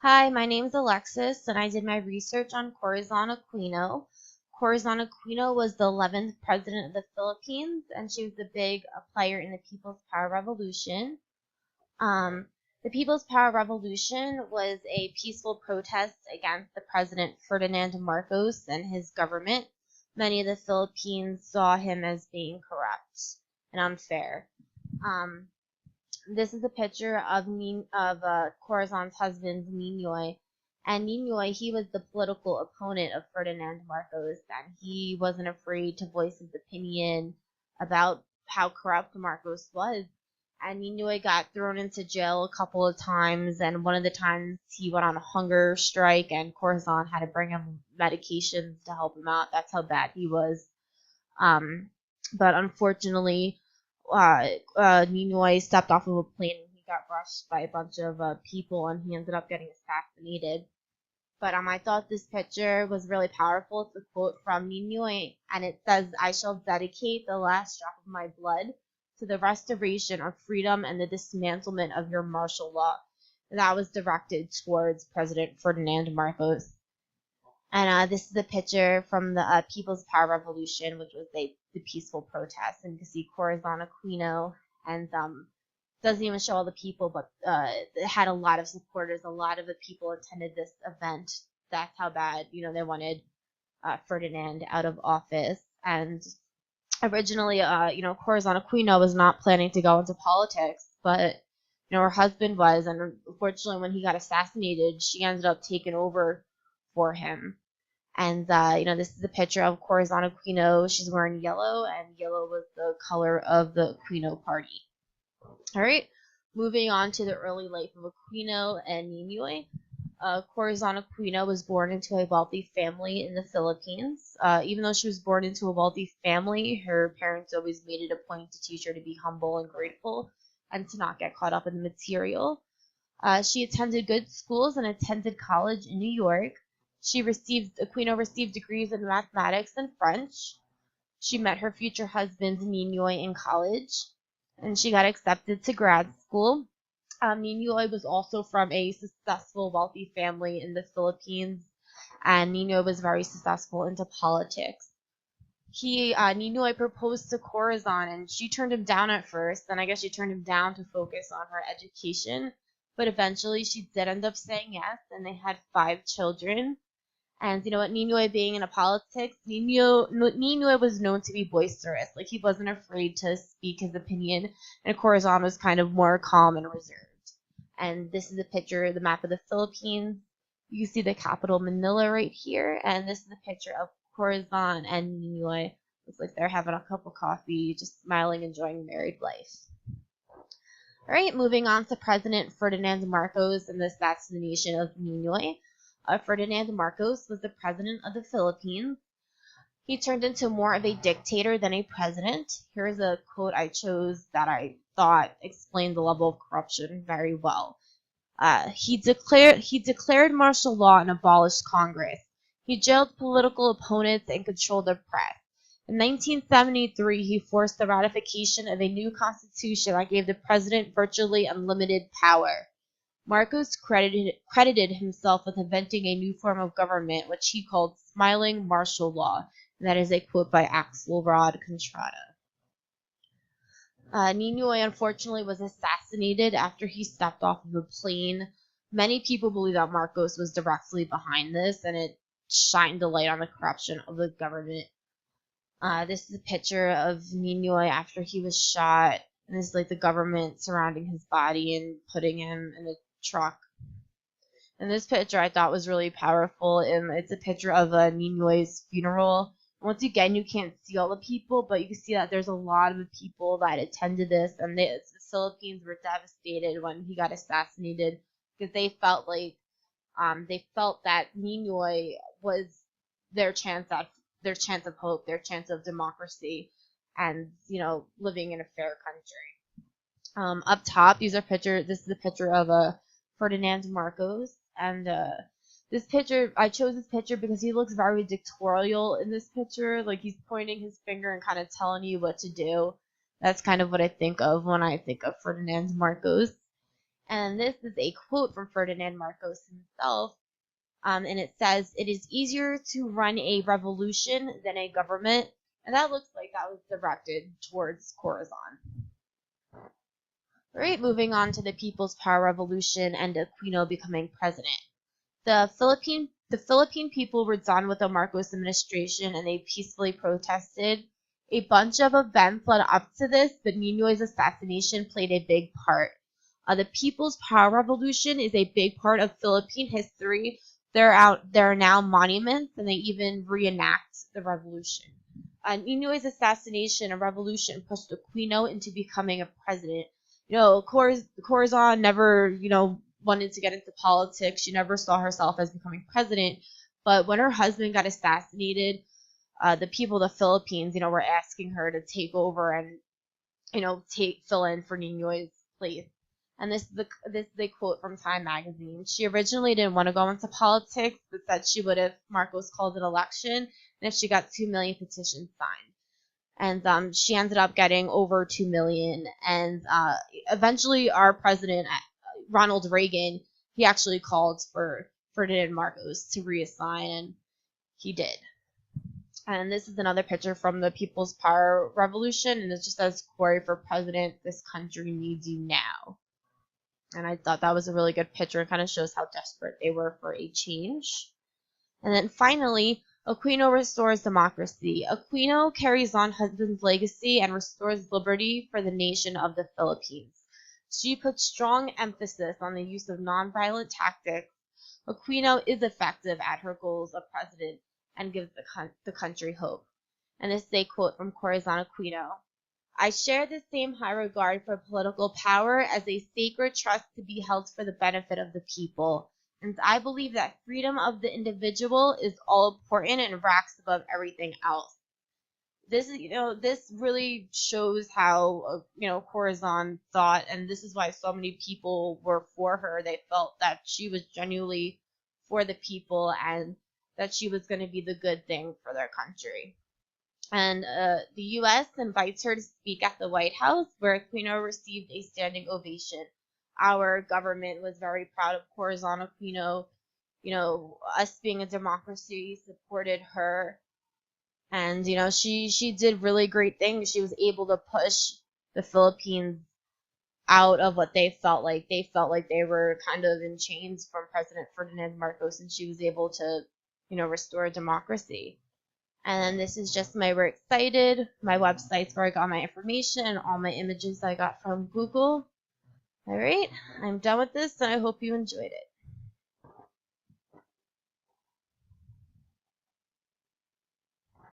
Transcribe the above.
Hi, my name's Alexis, and I did my research on Corazon Aquino. Corazon Aquino was the 11th president of the Philippines, and she was a big player in the People's Power Revolution. Um, the People's Power Revolution was a peaceful protest against the President Ferdinand Marcos and his government. Many of the Philippines saw him as being corrupt and unfair. This is a picture of Corazon's husband, Ninoy. And Ninoy, he was the political opponent of Ferdinand Marcos, and he wasn't afraid to voice his opinion about how corrupt Marcos was. And Ninoy got thrown into jail a couple of times, and one of the times he went on a hunger strike, and Corazon had to bring him medications to help him out. That's how bad he was. But unfortunately, Ninoy stepped off of a plane and he got brushed by a bunch of people and he ended up getting assassinated. But I thought this picture was really powerful. It's a quote from Ninoy, and it says, "I shall dedicate the last drop of my blood to the restoration of freedom and the dismantlement of your martial law." And that was directed towards President Ferdinand Marcos. And this is a picture from the People's Power Revolution, which was the peaceful protest. And you can see Corazon Aquino, and doesn't even show all the people, but it had a lot of supporters. A lot of the people attended this event. That's how bad, they wanted Ferdinand out of office. And originally, Corazon Aquino was not planning to go into politics, but her husband was, and unfortunately, when he got assassinated, she ended up taking over for him. And this is a picture of Corazon Aquino. She's wearing yellow, and yellow was the color of the Aquino party. All right, moving on to the early life of Aquino and Ninoy. Corazon Aquino was born into a wealthy family in the Philippines. Even though she was born into a wealthy family, her parents always made it a point to teach her to be humble and grateful and to not get caught up in the material. She attended good schools and attended college in New York. Aquino received degrees in mathematics and French. She met her future husband, Ninoy, in college, and she got accepted to grad school. Ninoy was also from a successful, wealthy family in the Philippines, and Ninoy was very successful into politics. Ninoy proposed to Corazon, and she turned him down at first, and I guess she turned him down to focus on her education, but eventually she did end up saying yes, and they had 5 children. And Ninoy being in politics, Ninoy was known to be boisterous. Like, he wasn't afraid to speak his opinion, and Corazon was kind of more calm and reserved. And this is a picture, the map of the Philippines. You can see the capital, Manila, right here, and this is a picture of Corazon and Ninoy. Looks like they're having a cup of coffee, just smiling, enjoying married life. All right, moving on to President Ferdinand Marcos and the assassination of Ninoy. Ferdinand Marcos was the president of the Philippines. He turned into more of a dictator than a president. Here's a quote I chose that I thought explained the level of corruption very well. He declared martial law and abolished Congress. He jailed political opponents and controlled the press. In 1973, he forced the ratification of a new constitution that gave the president virtually unlimited power. Marcos credited himself with inventing a new form of government, which he called smiling martial law. And that is a quote by Axelrod Contrada. Ninoy, unfortunately, was assassinated after he stepped off of a plane. Many people believe that Marcos was directly behind this, and it shined a light on the corruption of the government. This is a picture of Ninoy after he was shot, and this is like the government surrounding his body and putting him in a truck. And this picture I thought was really powerful, and it's a picture of Ninoy's funeral. Once again, you can't see all the people, but you can see that there's a lot of people that attended this, and the Philippines were devastated when he got assassinated because they felt that Ninoy was their chance of hope, their chance of democracy, and living in a fair country. Up top, this is a picture of Ferdinand Marcos, and I chose this picture because he looks very dictatorial in this picture. Like, he's pointing his finger and kind of telling you what to do. That's kind of what I think of when I think of Ferdinand Marcos. And this is a quote from Ferdinand Marcos himself. And it says, "It is easier to run a revolution than a government." And that looks like that was directed towards Corazon. All right, moving on to the People's Power Revolution and Aquino becoming president. The Philippine people were done with the Marcos administration and they peacefully protested. A bunch of events led up to this, but Ninoy's assassination played a big part. The People's Power Revolution is a big part of Philippine history. There are now monuments, and they even reenact the revolution. Ninoy's assassination and revolution pushed Aquino into becoming a president. Corazon never, wanted to get into politics. She never saw herself as becoming president. But when her husband got assassinated, the people of the Philippines, were asking her to take over and, fill in for Ninoy's place. And this is a quote from Time magazine. "She originally didn't want to go into politics, but said she would if Marcos called an election and if she got 2 million petitions signed." And she ended up getting over 2 million. And eventually our president, Ronald Reagan, he actually called for Ferdinand Marcos to reassign, and he did. And this is another picture from the People's Power Revolution, and it just says, "Corey for president, this country needs you now." And I thought that was a really good picture. It kind of shows how desperate they were for a change. And then finally, Aquino restores democracy. Aquino carries on husband's legacy and restores liberty for the nation of the Philippines. She puts strong emphasis on the use of nonviolent tactics. Aquino is effective at her goals of president and gives the country hope. And this is a quote from Corazon Aquino. "I share the same high regard for political power as a sacred trust to be held for the benefit of the people. And I believe that freedom of the individual is all important and ranks above everything else." This really shows how, Corazon thought, and this is why so many people were for her. They felt that she was genuinely for the people and that she was going to be the good thing for their country. And the U.S. invites her to speak at the White House, where Aquino received a standing ovation. Our government was very proud of Corazon Aquino. Us being a democracy supported her. And, she did really great things. She was able to push the Philippines out of what they felt like. They felt like they were kind of in chains from President Ferdinand Marcos, and she was able to, restore democracy. And then this is just my We're Excited, my websites where I got my information, and all my images I got from Google. All right, I'm done with this, and I hope you enjoyed it.